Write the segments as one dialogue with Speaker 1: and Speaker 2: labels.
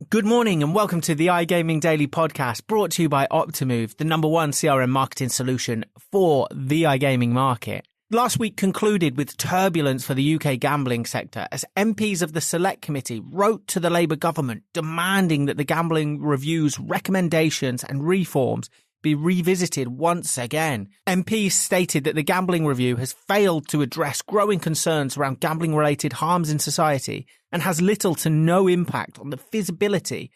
Speaker 1: Good morning and welcome to the iGaming Daily Podcast, brought to you by Optimove, the number one CRM marketing solution for the iGaming market. Last week concluded with turbulence for the UK gambling sector as MPs of the Select Committee wrote to the Labour government demanding that the Gambling Review's recommendations and reforms be revisited once again. MPs stated that the Gambling Review has failed to address growing concerns around gambling-related harms in society and has little to no impact on the visibility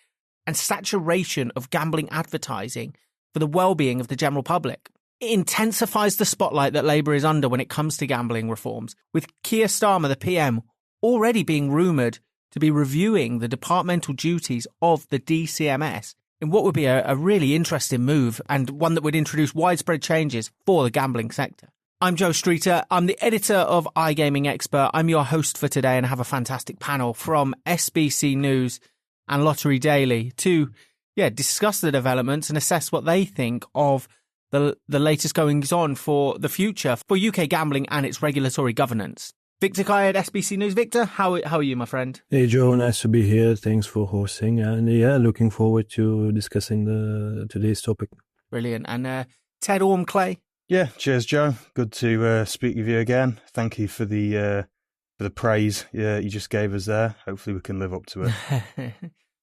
Speaker 1: and saturation of gambling advertising for the well-being of the general public. It intensifies the spotlight that Labour is under when it comes to gambling reforms, with Keir Starmer, the PM, already being rumoured to be reviewing the departmental duties of the DCMS in what would be a really interesting move and one that would introduce widespread changes for the gambling sector. I'm Joe Streeter. I'm the editor of iGaming Expert. I'm your host for today and have a fantastic panel from SBC News and Lottery Daily to discuss the developments and assess what they think of the latest goings on for the future for UK gambling and its regulatory governance. Viktor at SBC News. Viktor, how are you, my friend?
Speaker 2: Hey, Joe. Nice to be here. Thanks for hosting. And looking forward to discussing today's topic.
Speaker 1: Brilliant. And Ted Orme-Claye.
Speaker 3: Yeah, cheers, Joe. Good to speak with you again. Thank you for the praise you just gave us there. Hopefully, we can live up to it.
Speaker 1: I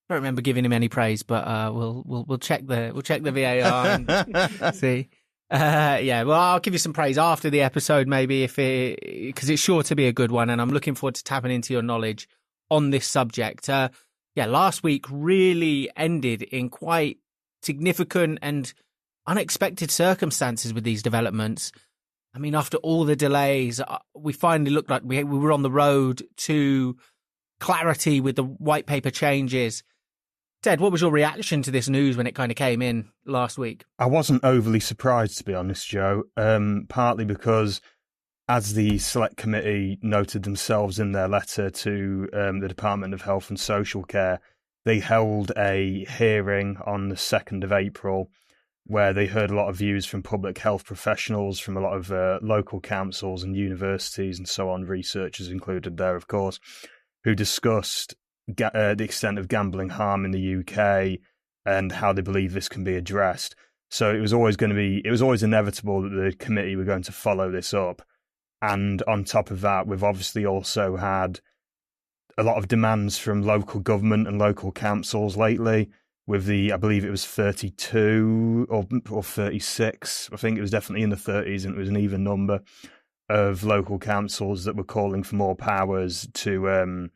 Speaker 1: don't remember giving him any praise, but we'll check the VAR and see. Well, I'll give you some praise after the episode, maybe, because it's sure to be a good one, and I'm looking forward to tapping into your knowledge on this subject. Last week really ended in quite significant and unexpected circumstances with these developments. I mean, after all the delays, we finally looked like we were on the road to clarity with the white paper changes. Ted, what was your reaction to this news when it kind of came in last week?
Speaker 3: I wasn't overly surprised, to be honest, Joe, partly because, as the Select Committee noted themselves in their letter to the Department of Health and Social Care, they held a hearing on the 2nd of April where they heard a lot of views from public health professionals, from a lot of local councils and universities and so on, researchers included there, of course, who discussed the extent of gambling harm in the UK and how they believe this can be addressed. So it was always inevitable that the committee were going to follow this up. And on top of that, we've obviously also had a lot of demands from local government and local councils lately with I believe it was 32 or 36. I think it was definitely in the 30s, and it was an even number of local councils that were calling for more powers to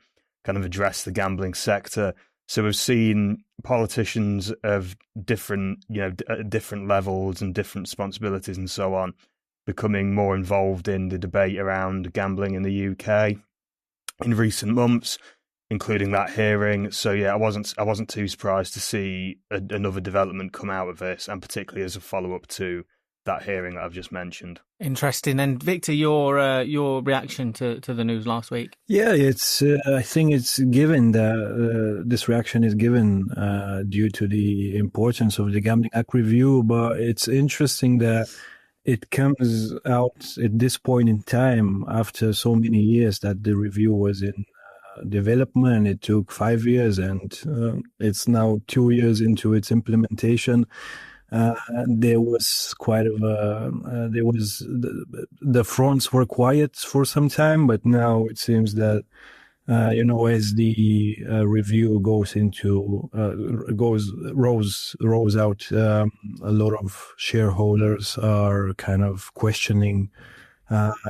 Speaker 3: kind of address the gambling sector. So we've seen politicians of different levels and different responsibilities and so on becoming more involved in the debate around gambling in the UK in recent months, including that hearing. So I wasn't too surprised to see another development come out of this, and particularly as a follow-up to that hearing that I've just mentioned.
Speaker 1: Interesting. And Viktor, your reaction to the news last week?
Speaker 2: Yeah, it's. I think it's given that this reaction is given due to the importance of the Gambling Act review, but it's interesting that it comes out at this point in time after so many years that the review was in development. It took 5 years, and it's now 2 years into its implementation. There was the fronts were quiet for some time, but now it seems that as the review rolls out, a lot of shareholders are kind of questioning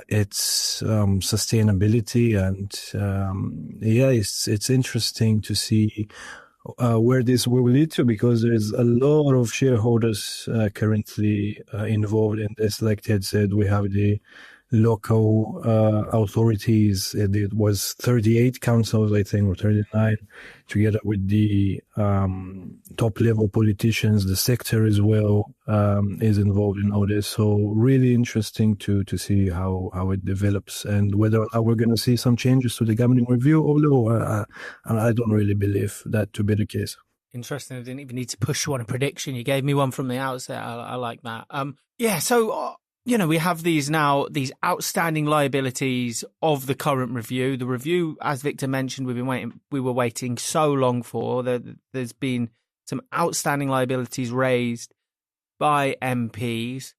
Speaker 2: its sustainability, and it's interesting to see where this will lead to, because there's a lot of shareholders currently involved in this. Like Ted said, we have the local authorities. It was 38 councils, I think, or 39, together with the top level politicians. The sector as well is involved in all this. So really interesting to see how it develops, and whether we're going to see some changes to the gambling review, although I don't really believe that to be the case.
Speaker 1: Interesting. I didn't even need to push you on a prediction. You gave me one from the outset. I like that. So we have these outstanding liabilities of the current review. The review, as Viktor mentioned, we were waiting so long for. There's been some outstanding liabilities raised by MPs.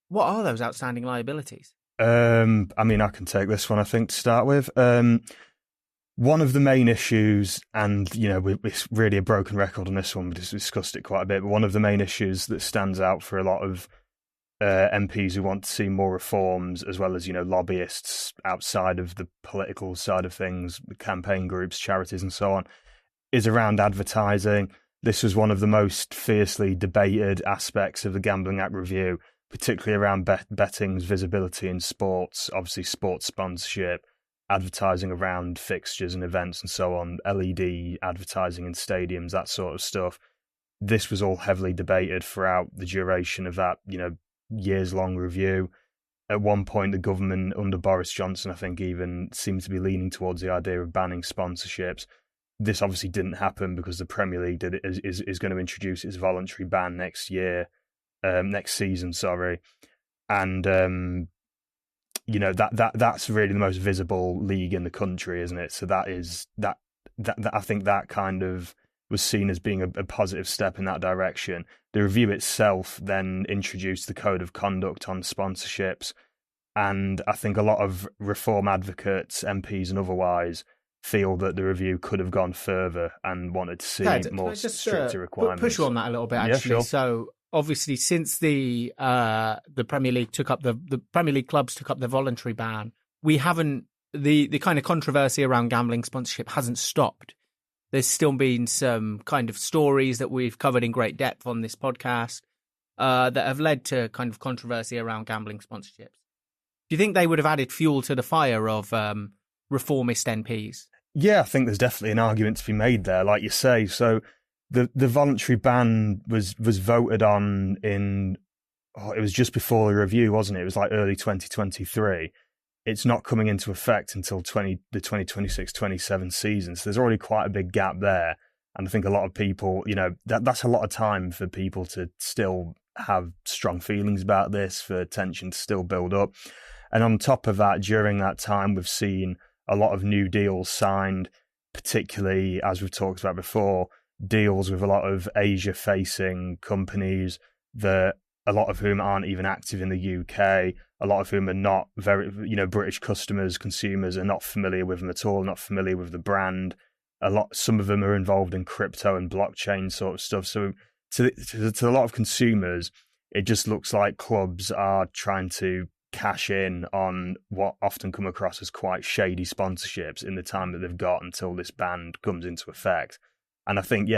Speaker 1: What are those outstanding liabilities?
Speaker 3: I can take this one, I think, to start with. One of the main issues, and, it's really a broken record on this one, we just discussed it quite a bit, but one of the main issues that stands out for a lot of MPs who want to see more reforms, as well as, lobbyists outside of the political side of things, campaign groups, charities and so on, is around advertising. This was one of the most fiercely debated aspects of the Gambling Act review, particularly around betting's visibility in sports, obviously sports sponsorship, advertising around fixtures and events and so on, LED advertising in stadiums, that sort of stuff. This was all heavily debated throughout the duration of that, years-long review. At one point, the government under Boris Johnson, I think, even seemed to be leaning towards the idea of banning sponsorships. This obviously didn't happen because the Premier League is going to introduce its voluntary ban next season, and that's really the most visible league in the country, isn't it? So that I think that kind of was seen as being a positive step in that direction. The review itself then introduced the code of conduct on sponsorships, and I think a lot of reform advocates, MPs and otherwise, feel that the review could have gone further and wanted to see more stricter requirements.
Speaker 1: Push you on that a little bit, actually.
Speaker 3: Yeah, sure.
Speaker 1: So obviously, since the Premier League the Premier League clubs took up the voluntary ban, we haven't the kind of controversy around gambling sponsorship hasn't stopped. There's still been some kind of stories that we've covered in great depth on this podcast that have led to kind of controversy around gambling sponsorships. Do you think they would have added fuel to the fire of reformist MPs?
Speaker 3: Yeah, I think there's definitely an argument to be made there, like you say. So the voluntary ban was voted on it was just before the review, wasn't it? It was like early 2023. It's not coming into effect until the 2026-27 season. So there's already quite a big gap there. And I think a lot of people, that's a lot of time for people to still have strong feelings about this, for tension to still build up. And on top of that, during that time, we've seen a lot of new deals signed, particularly, as we've talked about before, deals with a lot of Asia-facing companies, that a lot of whom aren't even active in the UK, a lot of whom are not very, British consumers are not familiar with them at all, not familiar with the brand. Some of them are involved in crypto and blockchain sort of stuff. So to a lot of consumers, it just looks like clubs are trying to cash in on what often come across as quite shady sponsorships in the time that they've got until this ban comes into effect. And I think,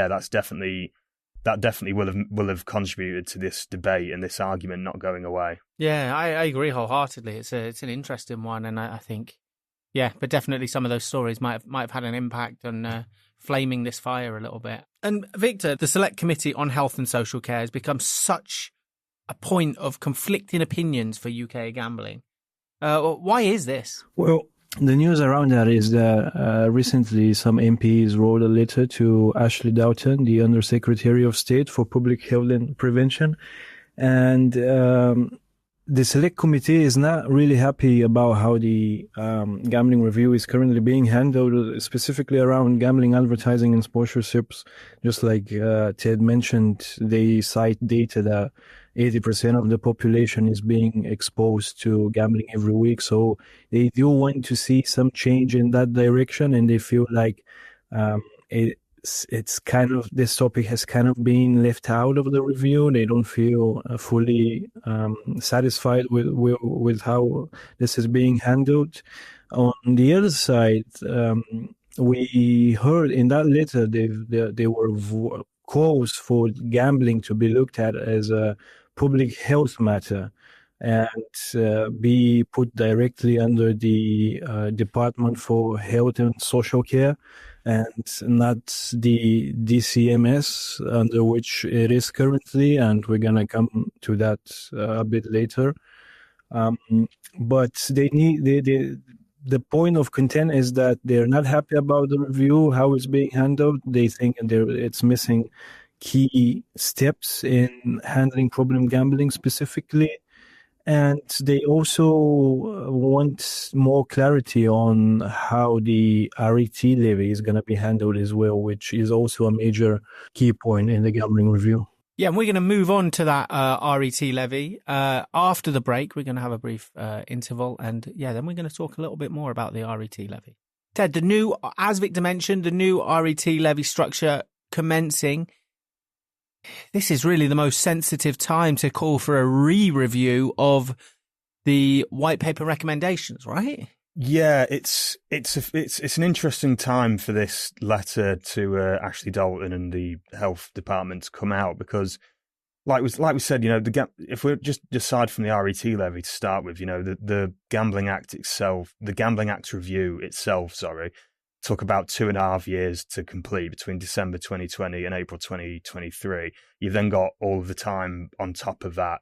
Speaker 3: that definitely will have contributed to this debate and this argument not going away.
Speaker 1: Yeah, I agree wholeheartedly. It's an interesting one, and I think, but definitely some of those stories might have had an impact on flaming this fire a little bit. And Viktor, the Select Committee on Health and Social Care has become such a point of conflicting opinions for UK gambling. Why is this?
Speaker 2: Well, the news around that is that recently some MPs wrote a letter to Ashley Doughton, the Undersecretary of State for Public Health and Prevention, and the Select Committee is not really happy about how the gambling review is currently being handled, specifically around gambling advertising and sponsorships. Just like Ted mentioned, they cite data that 80% of the population is being exposed to gambling every week. So they do want to see some change in that direction, and they feel like it's kind of, this topic has kind of been left out of the review. They don't feel fully satisfied with how this is being handled. On the other side, we heard in that letter there were calls for gambling to be looked at as a public health matter and be put directly under the Department for Health and Social Care, and not the DCMS under which it is currently, and we're going to come to that a bit later. But the point of content is that they're not happy about the review, how it's being handled. They think it's missing key steps in handling problem gambling specifically. And they also want more clarity on how the RET levy is going to be handled as well, which is also a major key point in the gambling review.
Speaker 1: Yeah, and we're going to move on to that RET levy. After the break, we're going to have a brief interval. And yeah, then we're going to talk a little bit more about the RET levy. Ted, as Viktor mentioned, the new RET levy structure commencing. This is really the most sensitive time to call for a re-review of the white paper recommendations, right?
Speaker 3: Yeah, it's an interesting time for this letter to Ashley Dalton and the health department to come out, because, like we said, if we're just aside from the RET levy to start with, the Gambling Act itself, the Gambling Act review itself, took about 2.5 years to complete between December 2020 and April 2023. You've then got all of the time on top of that,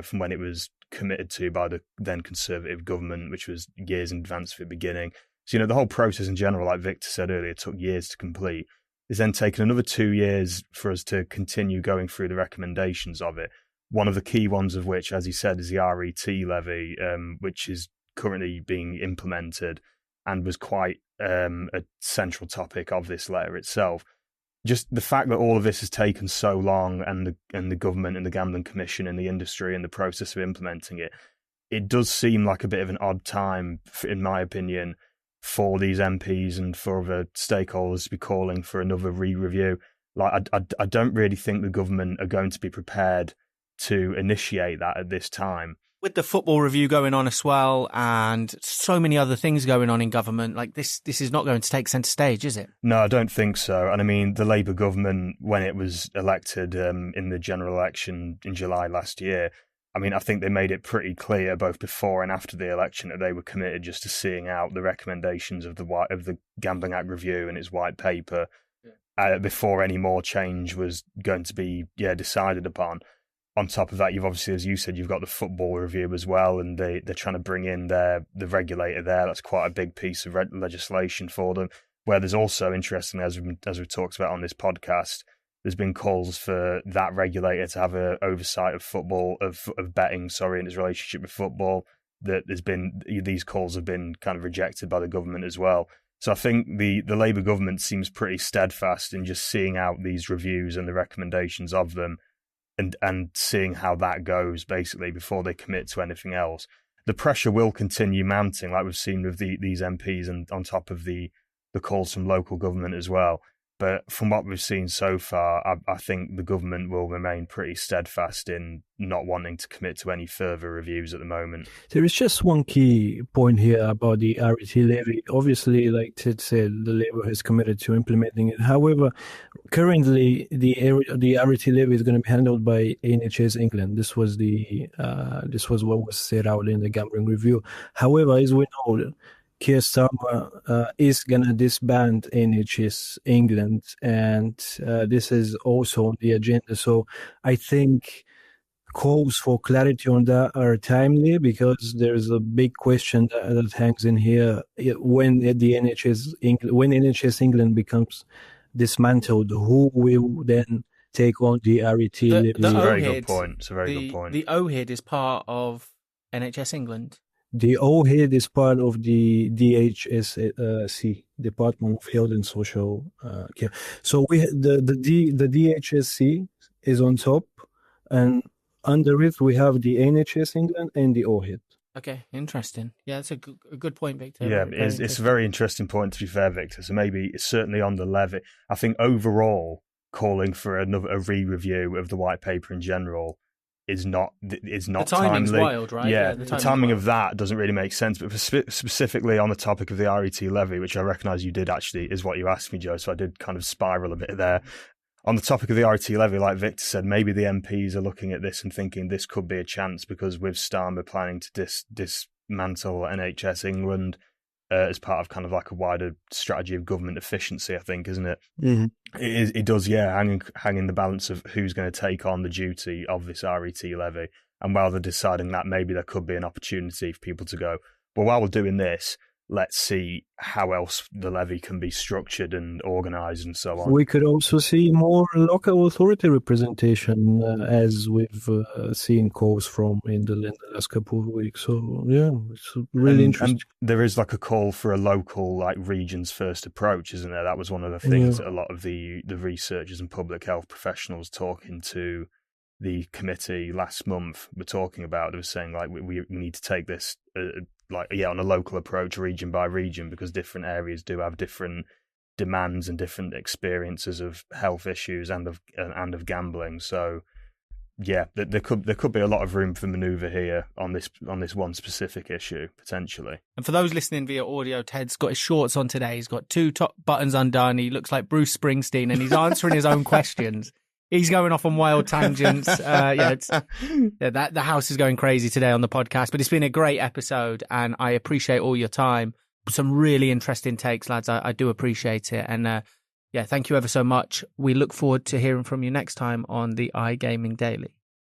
Speaker 3: from when it was committed to by the then Conservative government, which was years in advance of it beginning. So, the whole process in general, like Viktor said earlier, took years to complete. It's then taken another 2 years for us to continue going through the recommendations of it. One of the key ones of which, as he said, is the RET levy, which is currently being implemented and was quite a central topic of this letter itself. Just the fact that all of this has taken so long, and the government and the Gambling Commission and the industry and the process of implementing it, it does seem like a bit of an odd time, in my opinion, for these MPs and for other stakeholders to be calling for another re-review. Like, I don't really think the government are going to be prepared to initiate that at this time.
Speaker 1: With the football review going on as well, and so many other things going on in government, like this is not going to take centre stage, is it?
Speaker 3: No, I don't think so. And I mean, the Labour government, when it was elected in the general election in July last year, I mean, I think they made it pretty clear both before and after the election that they were committed just to seeing out the recommendations of the Gambling Act review and its white paper before any more change was going to be decided upon. On top of that, you've obviously, as you said, you've got the football review as well, and they're trying to bring in the regulator there. That's quite a big piece of legislation for them. Where there's also, interestingly, as we've talked about on this podcast, there's been calls for that regulator to have an oversight of football, of betting, in its relationship with football. That these calls have been kind of rejected by the government as well. So I think the Labour government seems pretty steadfast in just seeing out these reviews and the recommendations of them, and seeing how that goes, basically, before they commit to anything else. The pressure will continue mounting, like we've seen with these MPs, and on top of the calls from local government as well. But from what we've seen so far, I think the government will remain pretty steadfast in not wanting to commit to any further reviews at the moment.
Speaker 2: There is just one key point here about the RET levy. Obviously, like Ted said, the Labour has committed to implementing it. However, currently the RET levy is going to be handled by NHS England. This was what was set out in the gambling review. However, as we know, Keir Starmer is going to disband NHS England, and this is also on the agenda. So I think calls for clarity on that are timely, because there's a big question that hangs in here. When NHS England becomes dismantled, who will then take on the RET levy?
Speaker 3: It's a very good point. It's a very good point.
Speaker 1: The OHID is part of NHS England.
Speaker 2: The OHID is part of the DHSC, Department of Health and Social Care. So the DHSC is on top, and under it we have the NHS England and the OHID.
Speaker 1: Okay, interesting. Yeah, that's a good point, Viktor.
Speaker 3: Yeah, it's a very interesting point, to be fair, Viktor. So maybe it's certainly on the levy. I think overall, calling for a re-review of the white paper in general is not
Speaker 1: the timing's
Speaker 3: timely.
Speaker 1: Wild, right?
Speaker 3: Yeah, the timing of that doesn't really make sense. But specifically on the topic of the RET levy, which I recognise you did actually, is what you asked me, Joe. So I did kind of spiral a bit there. On the topic of the RET levy, like Viktor said, maybe the MPs are looking at this and thinking this could be a chance, because with Starmer planning to dismantle NHS England as part of kind of like a wider strategy of government efficiency, I think, isn't it?
Speaker 2: Mm-hmm.
Speaker 3: It does, yeah, hang in the balance of who's going to take on the duty of this RET levy. And while they're deciding that, maybe there could be an opportunity for people to go, well, while we're doing this, let's see how else the levy can be structured and organised and so on.
Speaker 2: We could also see more local authority representation, as we've seen calls from in the last couple of weeks. So, yeah, it's really interesting.
Speaker 3: And there is like a call for a local, like, regions first approach, isn't there? That was one of the things that a lot of the researchers and public health professionals talking to the committee last month were talking about. They were saying, like, we need to take this on a local approach, region by region, because different areas do have different demands and different experiences of health issues and of gambling. So yeah, there could be a lot of room for manoeuvre here on this one specific issue potentially.
Speaker 1: And for those listening via audio, Ted's got his shorts on today. He's got 2 top buttons undone. He looks like Bruce Springsteen, and he's answering his own questions. He's going off on wild tangents. The house is going crazy today on the podcast, but it's been a great episode, and I appreciate all your time. Some really interesting takes, lads. I do appreciate it. And thank you ever so much. We look forward to hearing from you next time on the iGaming Daily.